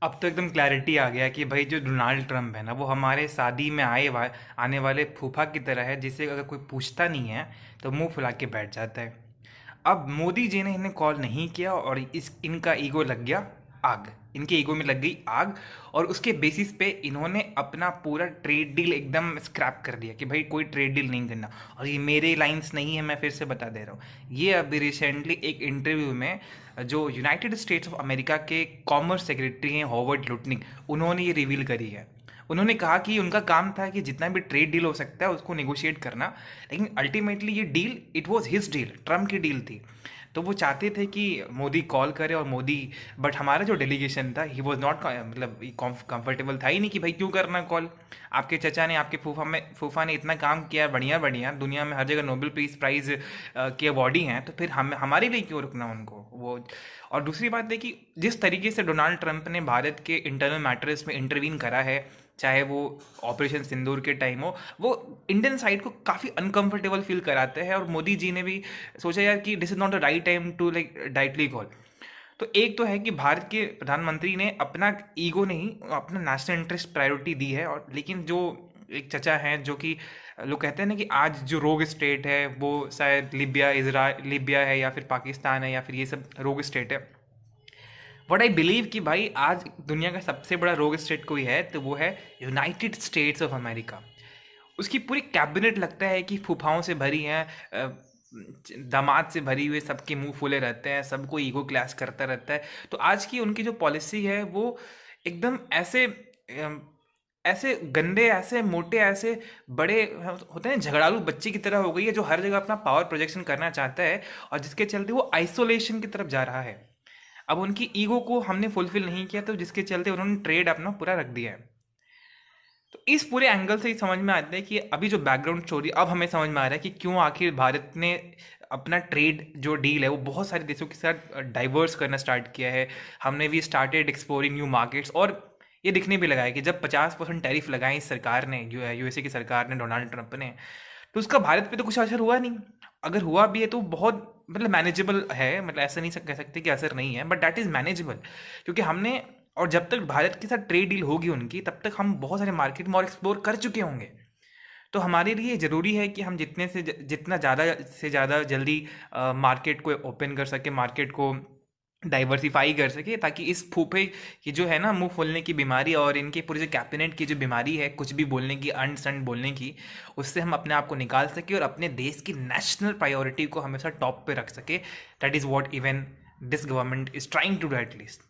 अब तो एकदम क्लैरिटी आ गया कि भाई जो डोनाल्ड ट्रम्प है ना, वो हमारे शादी में आने वाले फूफा की तरह है, जिसे अगर कोई पूछता नहीं है तो मुंह फुला के बैठ जाता है। अब मोदी जी ने इन्हें कॉल नहीं किया और इस इनका ईगो लग गया आग, इनके ईगो में लग गई आग। और उसके बेसिस पे इन्होंने अपना पूरा ट्रेड डील एकदम स्क्रैप कर दिया कि भाई कोई ट्रेड डील नहीं करना। और ये मेरे लाइंस नहीं है, मैं फिर से बता दे रहा हूँ। ये अभी रिसेंटली एक इंटरव्यू में जो यूनाइटेड स्टेट्स ऑफ अमेरिका के कॉमर्स सेक्रेटरी हैं हॉवर्ड लुटनिक, उन्होंने ये रिवील करी है। उन्होंने कहा कि उनका काम था कि जितना भी ट्रेड डील हो सकता है उसको नेगोशिएट करना, लेकिन अल्टीमेटली ये deal it was his deal, Trump की डील थी। तो वो चाहते थे कि मोदी कॉल करे और मोदी, बट हमारा जो डेलीगेशन था ही वाज नॉट, मतलब कंफर्टेबल था ही नहीं कि भाई क्यों करना कॉल। आपके चचा ने, आपके फूफा ने इतना काम किया, बढ़िया बढ़िया, दुनिया में हर जगह नोबेल पीस प्राइज के अवॉर्डी हैं, तो फिर हम हमारे लिए क्यों रुकना उनको वो। और दूसरी बात है कि जिस तरीके से डोनाल्ड ट्रंप ने भारत के इंटरनल मैटर्स में इंटरवीन करा है, चाहे वो ऑपरेशन सिंदूर के टाइम हो, वो इंडियन साइड को काफ़ी अनकंफर्टेबल फील कराते हैं। और मोदी जी ने भी सोचा यार कि this is not the right time to like directly call. तो एक तो है कि भारत के प्रधानमंत्री ने अपना ईगो नहीं, अपना नेशनल इंटरेस्ट प्रायोरिटी दी है। और लेकिन जो एक चचा हैं जो कि लोग कहते हैं ना कि आज जो रोग स्टेट है वो शायद लीबिया है या फिर पाकिस्तान है या फिर ये सब रोग स्टेट है। वट आई बिलीव कि भाई आज दुनिया का सबसे बड़ा रोग स्टेट कोई है तो वो है यूनाइटेड स्टेट्स ऑफ अमेरिका। उसकी पूरी कैबिनेट लगता है कि फूफाओं से भरी है, दामाद से भरी हुई, सबके मुंह फूले रहते हैं, सबको ईगो क्लैश करता रहता है। तो आज की उनकी जो पॉलिसी है वो एकदम ऐसे ऐसे गंदे, ऐसे मोटे, ऐसे बड़े होते हैं, झगड़ालू बच्चे की तरह हो गई है, जो हर जगह अपना पावर प्रोजेक्शन करना चाहता है और जिसके चलते वो आइसोलेशन की तरफ जा रहा है। अब उनकी ईगो को हमने फुलफिल नहीं किया, तो जिसके चलते उन्होंने ट्रेड अपना पूरा रख दिया है। तो इस पूरे एंगल से ही समझ में आता है कि अभी जो बैकग्राउंड स्टोरी, अब हमें समझ में आ रहा है कि क्यों आखिर भारत ने अपना ट्रेड जो डील है वो बहुत सारे देशों के साथ डाइवर्स करना स्टार्ट किया है। हमने भी स्टार्टेड एक्सप्लोरिंग न्यू मार्केट्स, और ये दिखने भी लगा है कि जब 50% टैरिफ लगाए इस सरकार ने, जो है यूएसए की सरकार ने, डोनाल्ड ट्रंप ने, तो उसका भारत पे तो कुछ असर हुआ नहीं। अगर हुआ भी है तो बहुत मतलब मैनेजेबल है, मतलब ऐसा नहीं कह सकते कि असर नहीं है, बट दैट इज़ मैनेजेबल। क्योंकि हमने, और जब तक भारत के साथ ट्रेड डील होगी उनकी, तब तक हम बहुत सारे मार्केट में और एक्सप्लोर कर चुके होंगे। तो हमारे लिए ज़रूरी है कि हम जितना ज़्यादा से ज़्यादा जल्दी मार्केट को ओपन कर सके, मार्केट को डाइवर्सिफाई कर सके, ताकि इस फूफे की जो है ना मुंह फूलने की बीमारी, और इनके पूरे जो कैबिनेट की जो बीमारी है कुछ भी बोलने की, अंड संड बोलने की, उससे हम अपने आप को निकाल सके और अपने देश की नेशनल प्रायोरिटी को हमेशा टॉप पे रख सके। That is what even this government is trying to do at least.